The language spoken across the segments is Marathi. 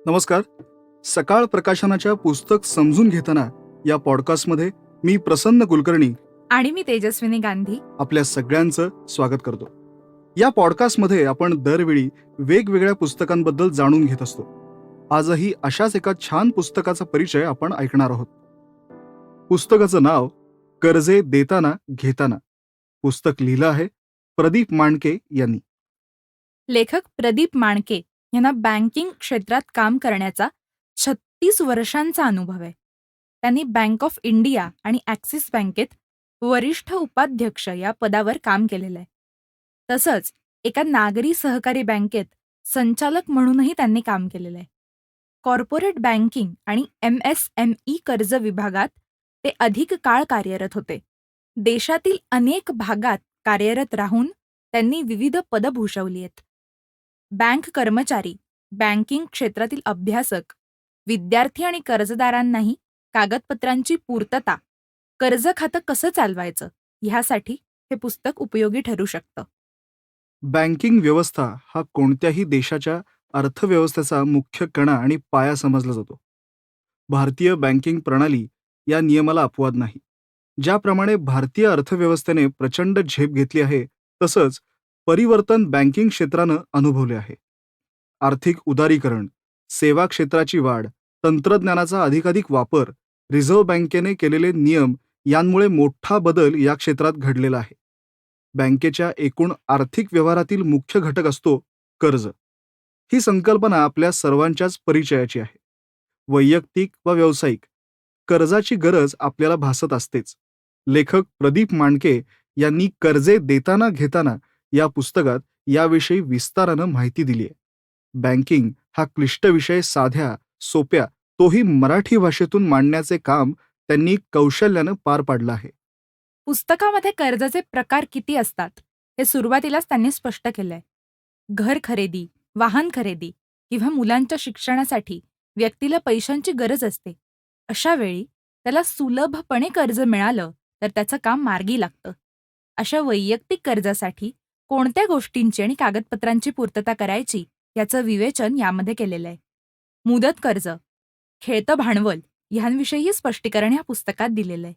नमस्कार. सकाळ प्रकाशनाच्या पुस्तक समजून घेताना या पॉडकास्टमध्ये मी प्रसन्न कुलकर्णी आणि मी तेजस्विनी गांधी आपल्या सगळ्यांचं स्वागत करतो. या पॉडकास्टमध्ये आपण दरवेळी वेगवेगळ्या पुस्तकांबद्दल जाणून घेत असतो. आजही अशाच एका छान पुस्तकाचा परिचय आपण ऐकणार आहोत. पुस्तकाचं नाव कर्जे देताना घेताना. पुस्तक लिहिलं आहे प्रदीप मांडके यांनी. लेखक प्रदीप मांडके यांना बँकिंग क्षेत्रात काम करण्याचा 36 वर्षांचा अनुभव आहे. त्यांनी बँक ऑफ इंडिया आणि ॲक्सिस बँकेत वरिष्ठ उपाध्यक्ष या पदावर काम केलेलं आहे. तसंच एका नागरी सहकारी बँकेत संचालक म्हणूनही त्यांनी काम केलेलं आहे. कॉर्पोरेट बँकिंग आणि MSME कर्ज विभागात ते अधिक काळ कार्यरत होते. देशातील अनेक भागात कार्यरत राहून त्यांनी विविध पदं भूषवली आहेत. बँक कर्मचारी, बँकिंग क्षेत्रातील अभ्यासक, विद्यार्थी आणि कर्जदारांनाही कागदपत्रांची पूर्तता, कर्ज खातं कसं चालवायचं ह्यासाठी हे पुस्तक उपयोगी ठरू शकतं. बँकिंग व्यवस्था हा कोणत्याही देशाच्या अर्थव्यवस्थेचा मुख्य कणा आणि पाया समजला जातो. भारतीय बँकिंग प्रणाली या नियमाला अपवाद नाही. ज्याप्रमाणे भारतीय अर्थव्यवस्थेने प्रचंड झेप घेतली आहे, तसंच परिवर्तन बँकिंग क्षेत्रानं अनुभवले आहे. आर्थिक उदारीकरण, सेवा क्षेत्राची वाढ, तंत्रज्ञानाचा अधिकाधिक वापर, रिझर्व्ह बँकेने केलेले नियम यांमुळे मोठा बदल या क्षेत्रात घडलेला आहे. बँकेच्या एकूण आर्थिक व्यवहारातील मुख्य घटक असतो कर्ज. ही संकल्पना आपल्या सर्वांच्याच परिचयाची आहे. वैयक्तिक व व्यावसायिक कर्जाची गरज आपल्याला भासत असतेच. लेखक प्रदीप मांडके यांनी कर्जे देताना घेताना या पुस्तकात याविषयी विस्तारानं माहिती दिली आहे. बँकिंग हा क्लिष्ट विषय साध्या, सोप्या, तोही मराठी भाषेतून मांडण्याचे काम त्यांनी कौशल्यानं पार पाडलं आहे. पुस्तकामध्ये कर्जाचे प्रकार किती असतात हे सुरुवातीलाच त्यांनी स्पष्ट केलंय. घर खरेदी, वाहन खरेदी किंवा मुलांच्या शिक्षणासाठी व्यक्तीला पैशांची गरज असते. अशा वेळी त्याला सुलभपणे कर्ज मिळालं तर त्याचं काम मार्गी लागतं. अशा वैयक्तिक कर्जासाठी कोणत्या गोष्टींची आणि कागदपत्रांची पूर्तता करायची याचं विवेचन यामध्ये केलेलं आहे. मुदत कर्ज, खेळतं भांडवल ह्यांविषयीही स्पष्टीकरण या पुस्तकात दिलेलं आहे.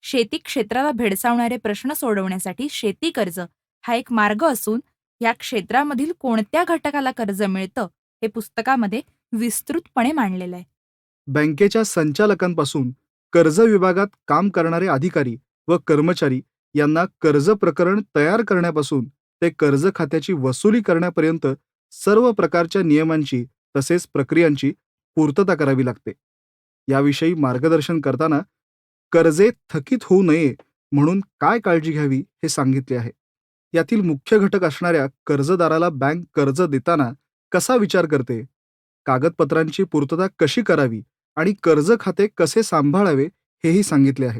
शेती क्षेत्राला भेडसावणारे प्रश्न सोडवण्यासाठी शेती कर्ज हा एक मार्ग असून या क्षेत्रामधील कोणत्या घटकाला कर्ज मिळतं हे पुस्तकामध्ये विस्तृतपणे मांडलेलं आहे. बँकेच्या संचालकांपासून कर्ज विभागात काम करणारे अधिकारी व कर्मचारी यांना कर्ज प्रकरण तयार करण्यापासून ते कर्ज खात्याची वसुली करण्यापर्यंत सर्व प्रकारच्या नियमांची तसेच प्रक्रियांची पूर्तता करावी लागते. याविषयी मार्गदर्शन करताना कर्जे थकीत होऊ नये म्हणून काय काळजी घ्यावी हे सांगितले आहे. यातील मुख्य घटक असणाऱ्या कर्जदाराला बँक कर्ज देताना कसा विचार करते, कागदपत्रांची पूर्तता कशी करावी आणि कर्ज खाते कसे सांभाळावे हेही सांगितले आहे.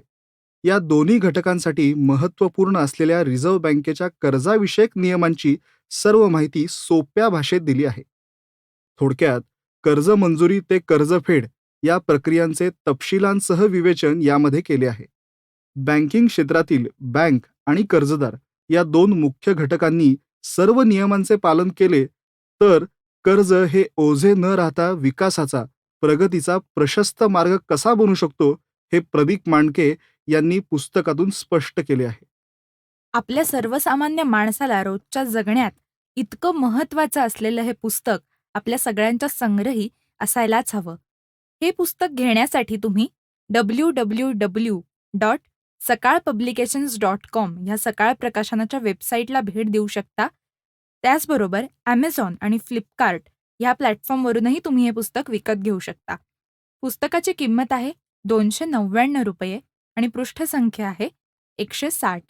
या दोन्ही घटकांसाठी महत्त्वपूर्ण असलेल्या रिझर्व्ह बँकेच्या कर्जाविषयक नियमांची सर्व माहिती सोप्या भाषेत दिली आहे. थोडक्यात कर्ज मंजुरी ते कर्जफेड या प्रक्रियांचे तपशिलांसह विवेचन यामध्ये केले आहे. बँकिंग क्षेत्रातील बँक आणि कर्जदार या दोन मुख्य घटकांनी सर्व नियमांचे पालन केले तर कर्ज हे ओझे न राहता विकासाचा, प्रगतीचा प्रशस्त मार्ग कसा बनू शकतो हे प्रदीप मांडके यांनी पुस्तकातून स्पष्ट केले आहे. आपल्या सर्वसामान्य माणसाला रोजच्या जगण्यात इतकं महत्त्वाचं असलेलं हे पुस्तक आपल्या सगळ्यांच्या संग्रही असायलाच हवं. हे पुस्तक घेण्यासाठी तुम्ही www.sakalpublications.com ह्या सकाळ प्रकाशनाच्या वेबसाईटला भेट देऊ शकता. त्याचबरोबर ॲमेझॉन आणि फ्लिपकार्ट ह्या प्लॅटफॉर्मवरूनही तुम्ही हे पुस्तक विकत घेऊ शकता. पुस्तकाची किंमत आहे ₹299 आणि पृष्ठसंख्या आहे 160.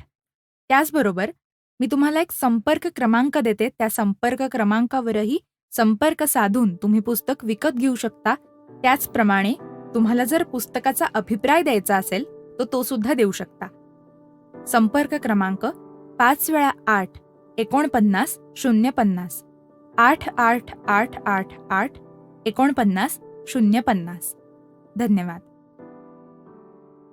त्याचबरोबर मी तुम्हाला एक संपर्क क्रमांक देते. त्या संपर्क क्रमांकावरही संपर्क साधून तुम्ही पुस्तक विकत घेऊ शकता. त्याचप्रमाणे तुम्हाला जर पुस्तकाचा अभिप्राय द्यायचा असेल तर तो सुद्धा देऊ शकता. संपर्क क्रमांक 5 वेळा 8 49 050 8888 49 050. धन्यवाद.